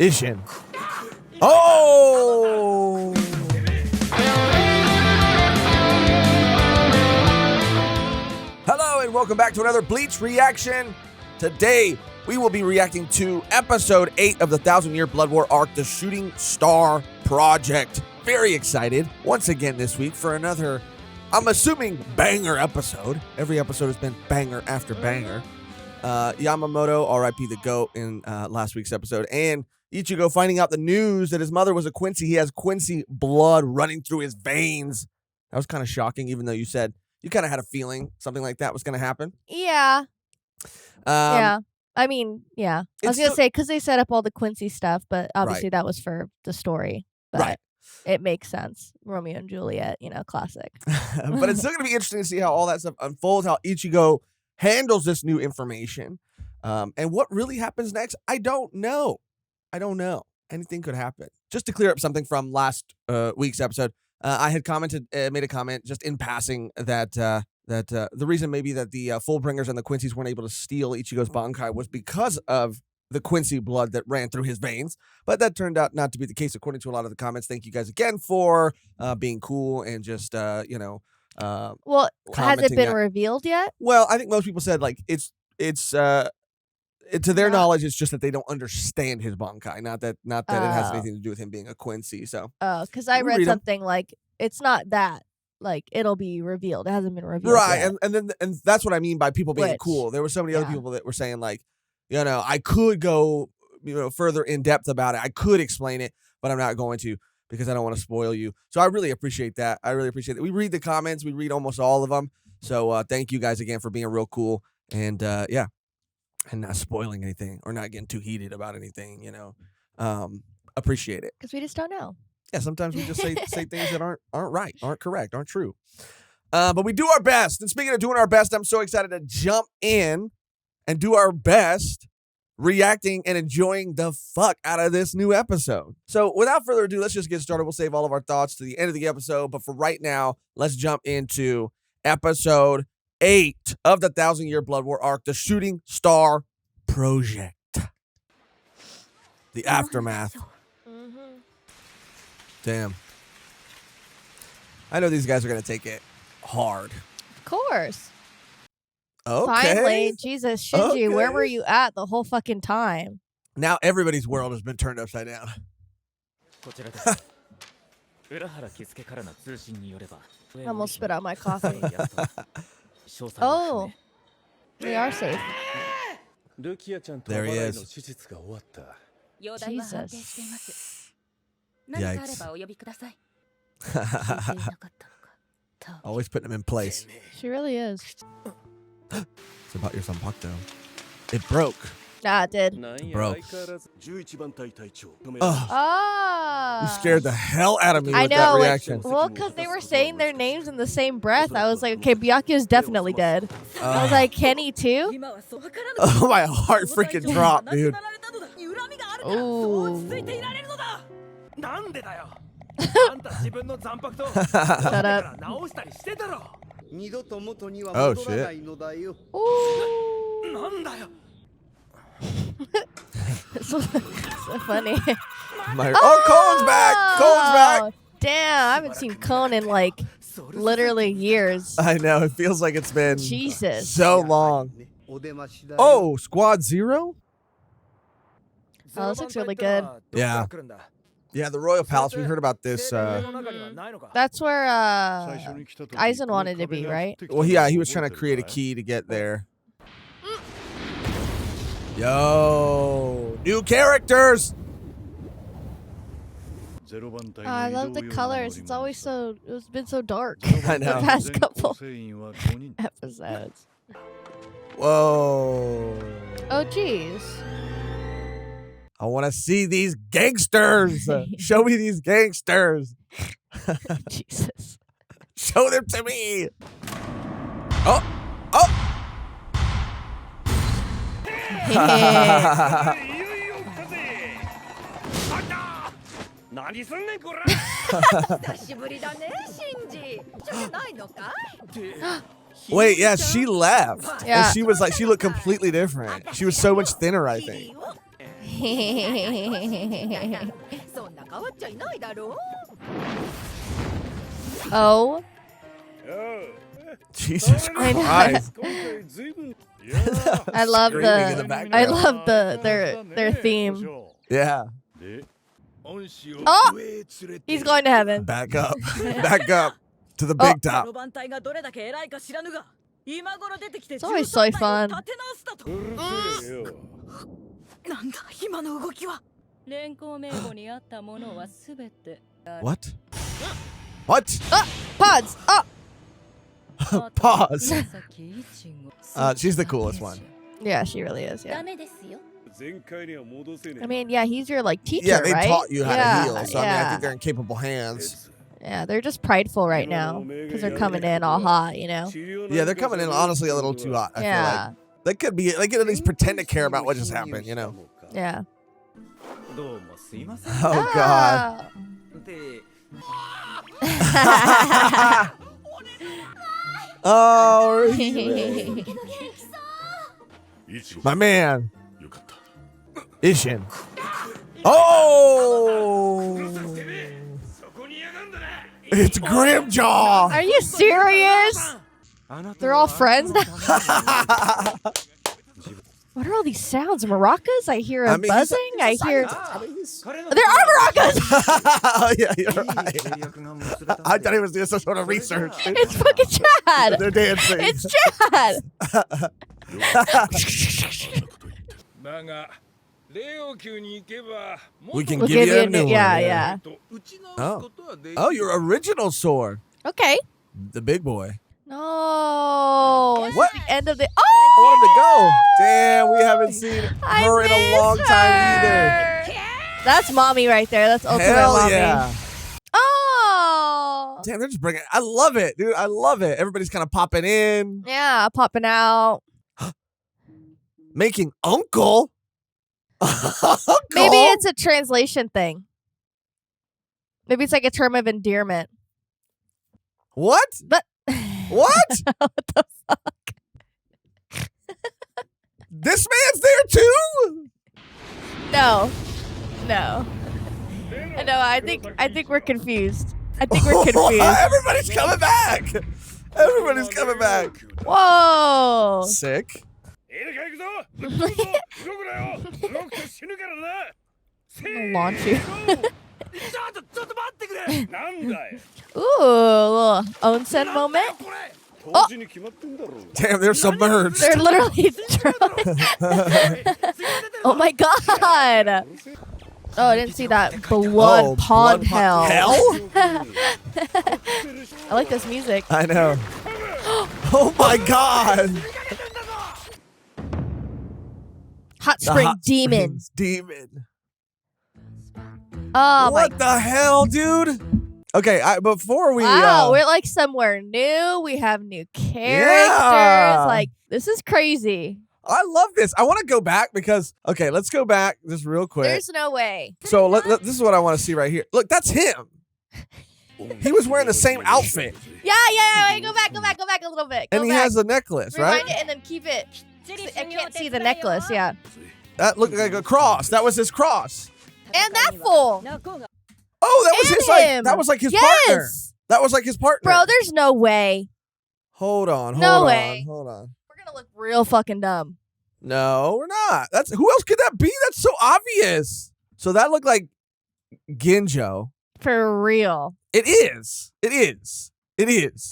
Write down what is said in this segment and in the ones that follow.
Ishin. Oh! Hello and welcome back to another Bleach reaction. Today, we will be reacting to episode 8 of the 1,000-Year Blood War arc, the Shooting Star Project. Very excited once again this week for another, I'm assuming, banger episode. Every episode has been banger after banger. Yamamoto, R.I.P. the GOAT in last week's episode, and Ichigo finding out the news that his mother was a Quincy. He has Quincy blood running through his veins. That was kind of shocking, even though you said you kind of had a feeling something like that was going to happen. Yeah. Yeah. I mean, yeah. I was going to say, because they set up all the Quincy stuff, but obviously that was for the story. But it makes sense. Romeo and Juliet, classic. But it's still going to be interesting to see how all that stuff unfolds, how Ichigo handles this new information. And what really happens next, I don't know. Anything could happen. Just to clear up something from last week's episode, I had made a comment just in passing that the reason maybe that the Fullbringers and the Quincy's weren't able to steal Ichigo's Bankai was because of the Quincy blood that ran through his veins. But that turned out not to be the case according to a lot of the comments. Thank you guys again for being cool and just, well, has it been revealed yet? Well, I think most people said like it's to their knowledge, it's just that they don't understand his Bankai. Not that it has anything to do with him being a Quincy. So because I read something like it's not that like it'll be revealed. It hasn't been revealed. Right, yet. and that's what I mean by people being cool. There were so many other people that were saying like, I could go further in depth about it. I could explain it, but I'm not going to because I don't want to spoil you. So I really appreciate that. We read the comments. We read almost all of them. So thank you guys again for being real cool and and not spoiling anything or not getting too heated about anything, appreciate it. Because we just don't know. Yeah, sometimes we just say things that aren't right, aren't correct, aren't true. But we do our best. And speaking of doing our best, I'm so excited to jump in and do our best reacting and enjoying the fuck out of this new episode. So without further ado, let's just get started. We'll save all of our thoughts to the end of the episode. But for right now, let's jump into episode 8 of the 1,000-Year Blood War arc, the Shooting Star Project. The aftermath. Damn. I know these guys are going to take it hard. Of course. Okay. Finally, Jesus, Shinji, where were you at the whole fucking time? Now everybody's world has been turned upside down. I almost spit out my coffee. Oh, we are safe. There he is. Jesus. Yikes. Always putting him in place. She really is. It's about your Sanpakuto. It broke. Nah, it did. It broke. Oh. You scared the hell out of me with that reaction. Well, because they were saying their names in the same breath. I was like, okay, Byakuya's definitely dead. I was like, Kenny too? Oh, my heart freaking dropped, dude. Ooh. Shut up. Oh, shit. Ooh. So funny. Colin's back! Colin's back! Damn, I haven't seen Kon in like literally years. I know, it feels like it's been so long. Oh, Squad Zero? Oh, this looks really good. Yeah. Yeah, the Royal Palace. We heard about this. That's where Aizen wanted to be, right? Well, yeah, he was trying to create a key to get there. Yo, new characters. I love the colors. It's always it's been so dark. I know. The past couple episodes. Whoa. Oh, jeez. I want to see these gangsters. Show me these gangsters. Jesus. Show them to me. Oh. Wait, yeah, she left. Yeah. And she looked completely different. She was so much thinner, I think. Oh. Jesus Christ. I love Screaming in the the background. I love their theme. Yeah. Oh, he's going to heaven. Back up. Back up to the big top. It's always so fun. What? What? Pods. Oh. Pause. She's the coolest one. Yeah, she really is. Yeah. I mean, yeah, he's your like teacher, Yeah, they right? taught you how to heal. So I mean, I yeah. think they're in capable hands. Yeah, they're just prideful right now because they're coming in all hot, you know. Yeah, they're coming in honestly a little too hot. I feel like they could be. They could at least pretend to care about what just happened, you know. Yeah. Oh God. Oh, my man, Ishin. Oh, it's Grimjaw. Are you serious? They're all friends now? What are all these sounds? Maracas? I hear a buzzing. I hear. There are maracas! Oh, yeah, you're right. I thought he was doing some sort of research. It's fucking Chad. They're dancing. It's Chad. We can We'll give you a new one. Yeah. Oh, your original sword. Okay. The big boy. No. It's What? the end of the. I Oh! want him to go. Damn, we haven't seen her in a long time either. That's mommy right there. That's ultimate Hell mommy. yeah. Oh. Damn, they're just bringing. I love it, dude. I love it. Everybody's kind of popping in. Yeah, popping out. Making uncle. Uncle? Maybe it's a translation thing. Maybe it's like a term of endearment. What? But What? what the fuck? This man's there too? No. No. No, I think we're confused. I think we're confused. Everybody's coming back. Everybody's coming back. Whoa. Sick. I'll launch you. Ooh, a little onsen moment. Oh. Damn, they're submerged. They're literally Oh my god. Oh, I didn't see that blood pond hell. I like this music. I know. Oh my god. Hot spring demon. Demon. Oh what the hell, dude? Okay, before we we're like somewhere new. We have new characters. Yeah. Like, this is crazy. I love this. I want to go back because let's go back just real quick. There's no way. So this is what I want to see right here. Look, that's him. He was wearing the same outfit. Yeah. Wait, go back a little bit. And he has a necklace, Rewind right? it and then keep it. I can't see the necklace. Yeah. That looked like a cross. That was his cross. And that fool. Oh, that was And his him. that was like his Yes. partner. That was like his partner. Bro, there's no way. Hold on. No way. Hold on. We're gonna look real fucking dumb. No, we're not. Who else could that be? That's so obvious. So that looked like Ginjo. For real. It is. It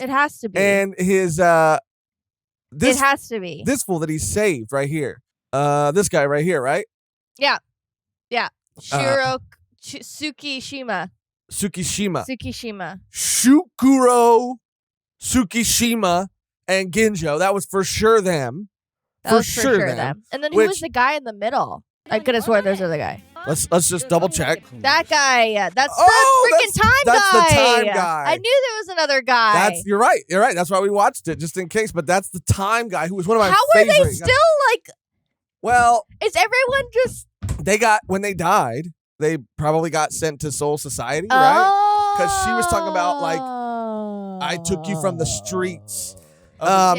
has to be. And his it has to be. This fool that he saved right here. This guy right here, right? Yeah. Tsukishima. Shukuro, Tsukishima, and Ginjo. That was for sure them. That was for sure them. And then who was the guy in the middle? I could have sworn there's another guy. Let's just double check. That guy, yeah. That's the freaking time guy. That's the time guy. I knew there was another guy. You're right. That's why we watched it, just in case. But that's the time guy who was one of my How favorites. were they still like? Well, is everyone just? When they died, they probably got sent to Soul Society, right? Because she was talking about like, I took you from the streets. Damn.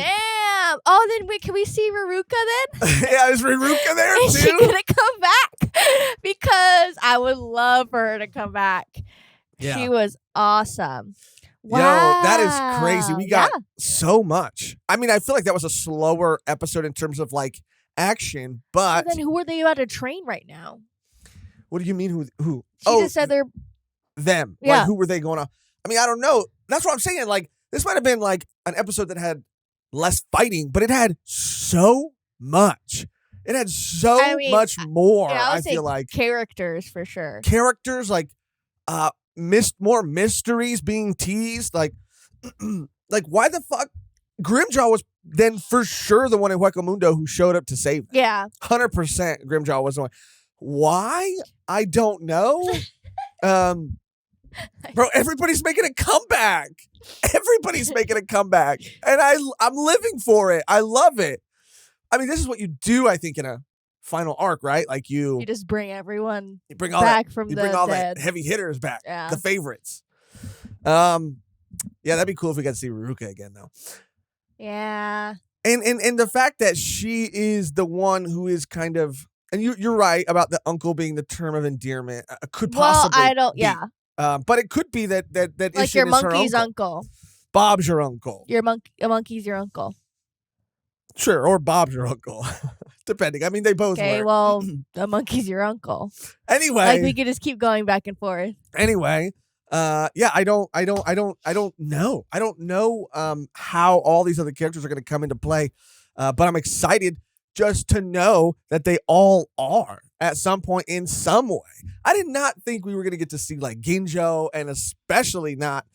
Oh, then wait, can we see Ruruka then? Yeah, is Ruruka there too? Is she gonna come back? Because I would love for her to come back. Yeah. She was awesome. Wow. Yo, that is crazy. We got so much. I mean, I feel like that was a slower episode in terms of like action, but then who are they about to train right now? What do you mean who? She just said they're them. Yeah. Like, who were they going on? I mean, I don't know. That's what I'm saying. Like, this might have been like an episode that had less fighting, but it had so much. It had so much more. Yeah, I feel like characters for sure. Characters like more mysteries being teased. Like why the fuck Grimjaw was then for sure the one in Hueco Mundo who showed up to save them. Yeah. 100% Grimjaw was the one. Why? I don't know. Bro, everybody's making a comeback. Everybody's making a comeback. And I'm living for it. I love it. I mean, this is what you do, I think, in a final arc, right? Like you just bring everyone bring all back that, from you the bring all dead. The heavy hitters back. Yeah. The favorites. Yeah, that'd be cool if we got to see Ruruka again, though. Yeah. And the fact that she is the one who is kind of, and you're right about the uncle being the term of endearment. Could possibly. Well, I don't. Be. Yeah. But it could be that like Ishin your monkey's uncle. Bob's your uncle. A monkey's your uncle. Sure, or Bob's your uncle, depending. I mean, they both. Okay, work. well, a monkey's your uncle. Anyway, like we could just keep going back and forth. Anyway, yeah, I don't know. I don't know how all these other characters are going to come into play, but I'm excited just to know that they all are at some point in some way. I did not think we were going to get to see like Ginjo, and especially not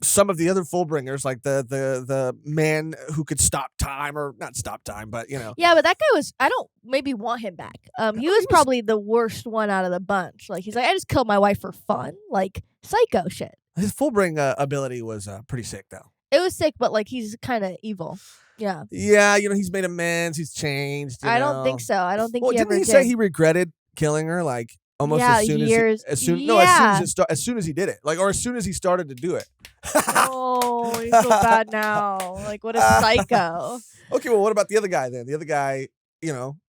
some of the other Fullbringers, like the man who could stop time, or not stop time, but you know. Yeah, but that guy was, I don't maybe want him back. He was probably the worst one out of the bunch. Like he's like, I just killed my wife for fun. Like psycho shit. His Fullbring ability was pretty sick though. It was sick, but like he's kind of evil. Yeah. Yeah, you know, he's made amends, he's changed. I don't think so. I don't think he ever didn't he say he regretted killing her? Like almost as soon as soon as he did it, like, or as soon as he started to do it. Oh, he's so bad now. Like, what a psycho. Okay, well, what about the other guy then? The other guy, you know,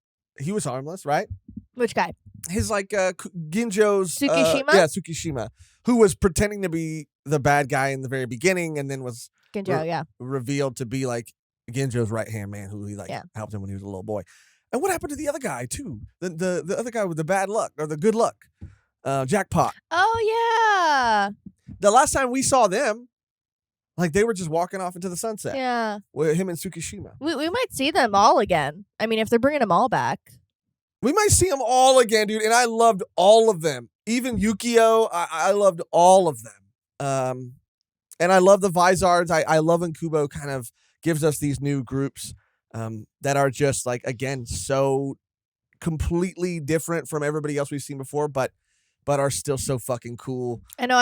he was harmless, right? Which guy? His like Ginjo's Tsukishima. Tsukishima, who was pretending to be the bad guy in the very beginning, and then was Ginjo, revealed to be like Ginjo's right hand man, who he helped him when he was a little boy. And what happened to the other guy too? The other guy with the bad luck or the good luck, Jackpot. Oh yeah. The last time we saw them, like they were just walking off into the sunset. Yeah. With him and Tsukishima. We might see them all again. I mean, if they're bringing them all back. We might see them all again, dude. And I loved all of them. Even Yukio, I loved all of them. And I love the Vizards. I love when Kubo kind of gives us these new groups that are just like, again, so completely different from everybody else we've seen before, but are still so fucking cool. I know.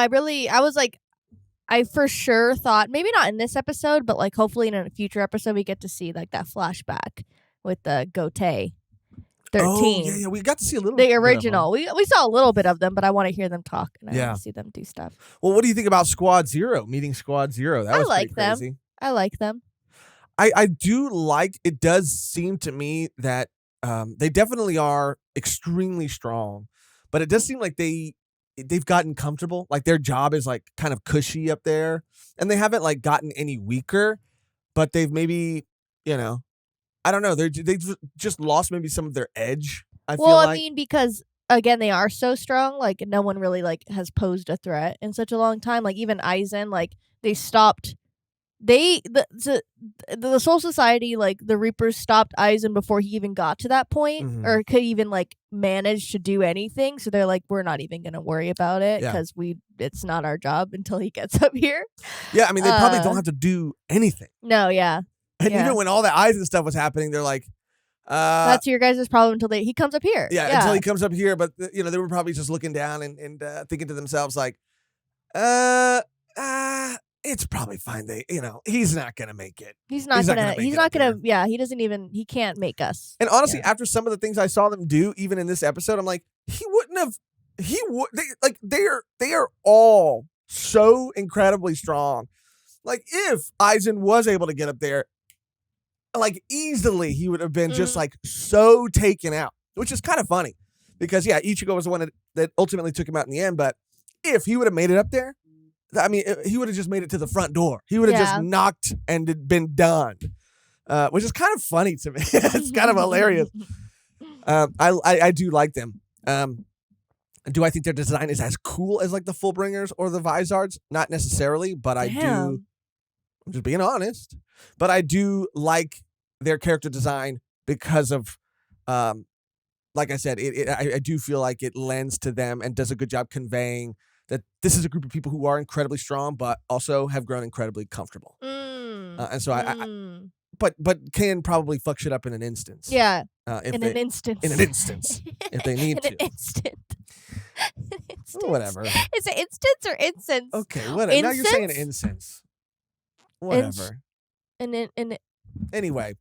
I for sure thought, maybe not in this episode, but like hopefully in a future episode, we get to see like that flashback with the Gotei 13. Oh, yeah. We got to see a little the original. We saw a little bit of them, but I want to hear them talk and I want to see them do stuff. Well, what do you think about Squad Zero, meeting Squad Zero? That was like pretty crazy. I like them. I do like, it does seem to me that they definitely are extremely strong, but it does seem like they've gotten comfortable. Like their job is like kind of cushy up there, and they haven't like gotten any weaker, but they've maybe, you know, I don't know. They've just lost maybe some of their edge. I mean, because again, they are so strong. Like no one really like has posed a threat in such a long time. Like even Aizen, like they stopped. The Soul Society, like the Reapers, stopped Aizen before he even got to that point, or could even like manage to do anything. So they're like, we're not even gonna worry about it because it's not our job until he gets up here. Yeah, I mean, they probably don't have to do anything. No, yeah. And even when all the Aizen stuff was happening, they're like, that's your guys' problem until he comes up here. Yeah, until he comes up here. But you know, they were probably just looking down and thinking to themselves like, it's probably fine. He's not gonna make it. He's not gonna. Yeah, he doesn't even. He can't make us. And honestly, after some of the things I saw them do, even in this episode, I'm like, he wouldn't have. He would. They are all so incredibly strong. Like if Aizen was able to get up there, like easily he would have been just like so taken out, which is kind of funny because Ichigo was the one that ultimately took him out in the end. But if he would have made it up there, I mean, he would have just made it to the front door. He would have just knocked and been done, which is kind of funny to me. It's kind of hilarious. I do like them. Do I think their design is as cool as like the Fullbringers or the Vizards? Not necessarily, but I do. I'm just being honest. But I do like their character design because of, like I said, I do feel like it lends to them and does a good job conveying that this is a group of people who are incredibly strong, but also have grown incredibly comfortable. And so but can probably fuck shit up in an instance. Yeah. In an instance, if they need to. An instant. Whatever. Is it instance or incense? Okay, whatever. Now you're saying incense. Whatever. Anyway.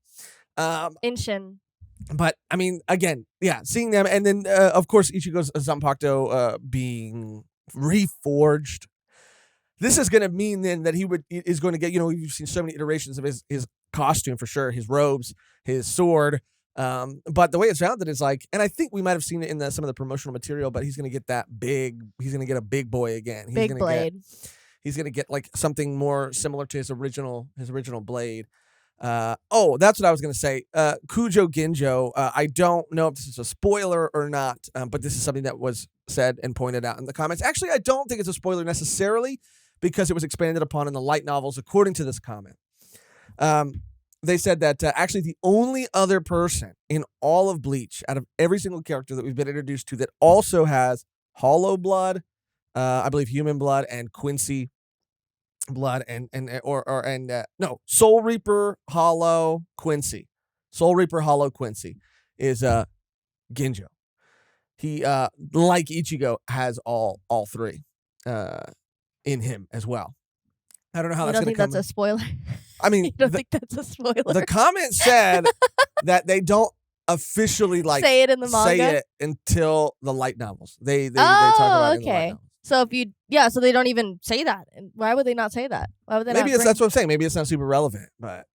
Inshin. But, I mean, again, seeing them. And then, of course, Ichigo's Zanpakuto being reforged. This is going to mean then that is going to get, we've seen so many iterations of his costume for sure, his robes, his sword. But the way it's founded is like, and I think we might have seen it in some of the promotional material, but he's going to get he's going to get a big boy again. Big blade. He's going to get like something more similar to his original blade. That's what I was going to say. Kujo Ginjo, I don't know if this is a spoiler or not, but this is something that was said and pointed out in the comments. Actually, I don't think it's a spoiler necessarily because it was expanded upon in the light novels, according to this comment. They said that actually the only other person in all of Bleach, out of every single character that we've been introduced to, that also has hollow blood, I believe human blood, and Quincy blood, Soul Reaper, Hollow, Quincy. Soul Reaper, Hollow, Quincy is Ginjo. He, like Ichigo, has all three in him as well. I don't know how that's going to come. You don't think that's a spoiler? I mean, you don't think that's a spoiler? The comment said that they don't officially say it in the manga. Say it until the light novels. They talk about it in the light novels. So so they don't even say that. Why would they not say that? Why would they? Maybe that's what I'm saying. Maybe it's not super relevant, but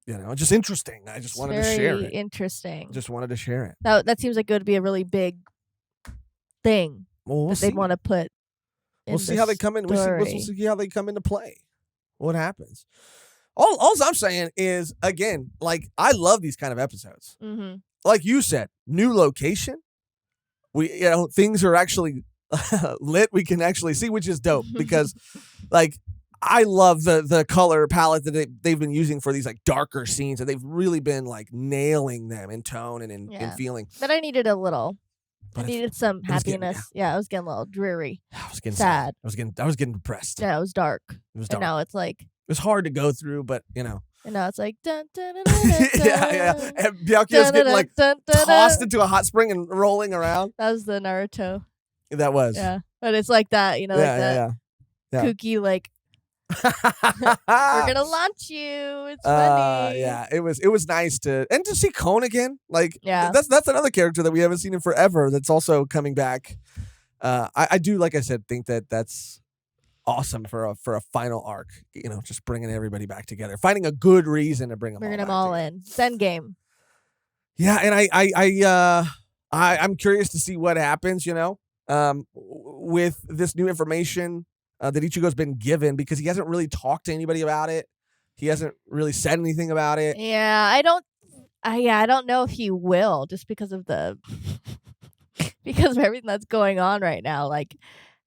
just interesting. I just wanted to share it. Interesting. Just wanted to share it. That seems like it would be a really big thing that they'd want to put. We'll see how they come in. We'll see how they come into play. What happens? All I'm saying is, again, like, I love these kind of episodes. Mm-hmm. Like you said, new location. Things are actually lit. We can actually see, which is dope because, like, I love the color palette that they've been using for these like darker scenes, and they've really been like nailing them in tone and in feeling. But I needed a little. I needed some happiness. I was getting a little dreary. I was getting sad. I was getting depressed. Yeah, it was dark. And now it's like, it was hard to go through, but And now it's like dun, dun, dun, dun, dun, yeah. And Byakuya's getting like tossed into a hot spring and rolling around. That was the Naruto. That was. Yeah. But it's like that, that kooky, like, we're gonna launch you. It's funny. It was nice to see Kon again. Like, that's another character that we haven't seen in forever. That's also coming back. I do, like I said, think that's awesome for a final arc. Just bringing everybody back together, finding a good reason to bring them all in. Send game. Yeah, and I'm curious to see what happens. With this new information that Ichigo's been given, because he hasn't really talked to anybody about it. He hasn't really said anything about it. Yeah, I don't know if he will, just because of because of everything that's going on right now. Like,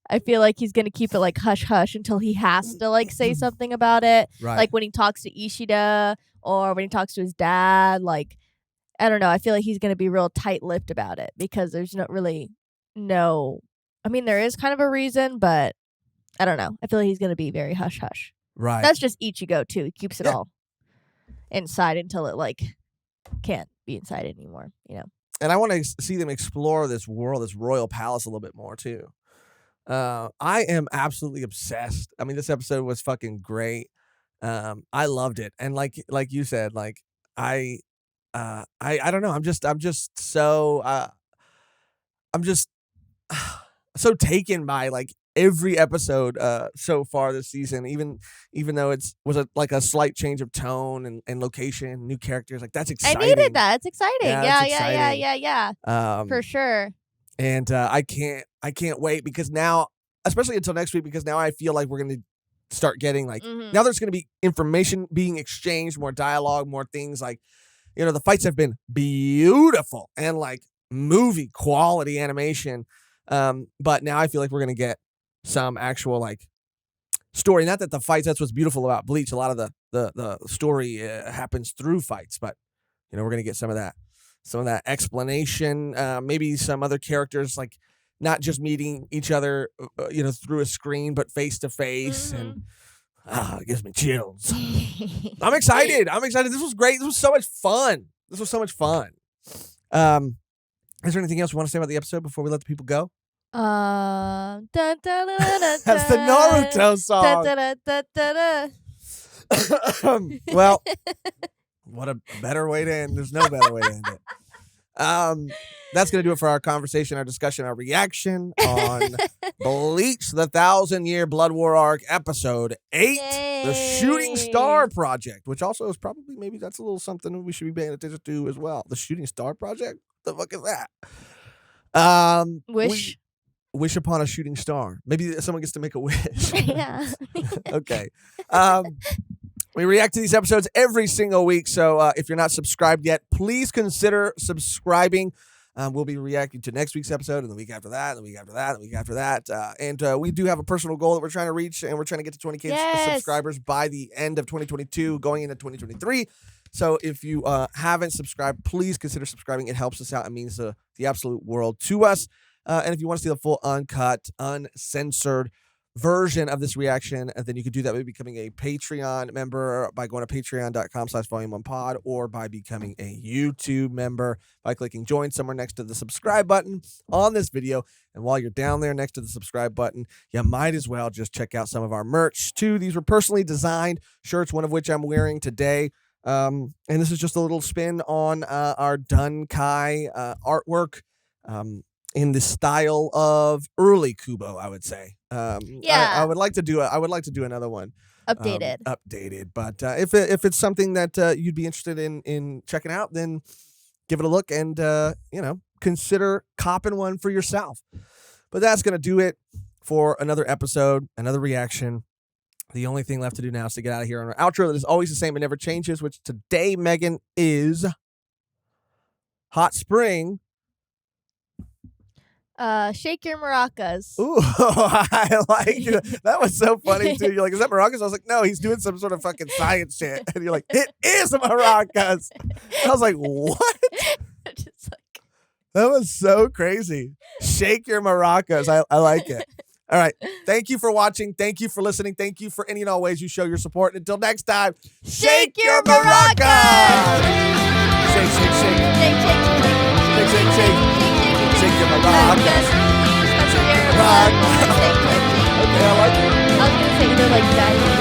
I feel like he's gonna keep it like hush hush until he has to like say something about it. Right. Like when he talks to Ishida or when he talks to his dad. Like, I don't know. I feel like he's gonna be real tight lipped about it because there's not really I mean, there is kind of a reason, but I don't know. I feel like he's going to be very hush-hush. Right. That's just Ichigo, too. He keeps it all inside until it, like, can't be inside anymore, And I want to see them explore this world, this royal palace a little bit more, too. I am absolutely obsessed. I mean, this episode was fucking great. I loved it. And like you said, like, I don't know. I'm just so so taken by like every episode so far this season, even though it was like a slight change of tone and location, new characters. Like, that's exciting. I needed that. It's exciting. Yeah, Yeah. For sure. And I can't wait, because now, especially until next week, because now I feel like we're going to start getting like, now there's going to be information being exchanged, more dialogue, more things. Like, the fights have been beautiful and like movie quality animation. But now I feel like we're going to get some actual like story. Not that the fights, that's what's beautiful about Bleach. A lot of the story happens through fights, but we're going to get some of that explanation. Maybe some other characters, like not just meeting each other, through a screen, but face to face. And it gives me chills. I'm excited. This was great. This was so much fun. Is there anything else you want to say about the episode before we let the people go? That's the Naruto song. Well, what a better way to end. There's no better way to end it. That's going to do it for our conversation, our discussion, our reaction on Bleach, the 1,000-Year Blood War Arc, Episode 8, Yay. The Shooting Star Project, which also is probably, maybe that's a little something we should be paying attention to as well. The Shooting Star Project? What the fuck is that? Wish upon a shooting star. Maybe someone gets to make a wish. Yeah. Okay. We react to these episodes every single week, so if you're not subscribed yet, please consider subscribing. We'll be reacting to next week's episode, and the week after that, and the week after that, and the week after that. And we do have a personal goal that we're trying to reach, and we're trying to get to 20K subscribers by the end of 2022, going into 2023. So if you haven't subscribed, please consider subscribing. It helps us out. It means the absolute world to us. And if you want to see the full uncut, uncensored version of this reaction, then you can do that by becoming a Patreon member by going to patreon.com/volume1pod, or by becoming a YouTube member by clicking join somewhere next to the subscribe button on this video. And while you're down there next to the subscribe button, you might as well just check out some of our merch too. These were personally designed shirts, one of which I'm wearing today. And this is just a little spin on our Dunkai artwork. In the style of early Kubo, I would say. I would like to do another one. Updated. But if it's something that you'd be interested in checking out, then give it a look and consider copping one for yourself. But that's gonna do it for another episode, another reaction. The only thing left to do now is to get out of here on our outro that is always the same and never changes, which today, Mehgan, is Hot Spring. Shake your maracas. Ooh, I like it. That was so funny too. You're like, is that maracas? I was like, no, he's doing some sort of fucking science shit. And you're like, it is maracas. I was like, what? Just like, that was so crazy. Shake your maracas. I like it. All right. Thank you for watching. Thank you for listening. Thank you for any and all ways you show your support. Until next time, shake your maracas. Shake, shake, shake. Shake, shake, shake. Shake, shake, shake. Shake your maracas. Shake your maracas. Okay, I like it. I was going to say either like that.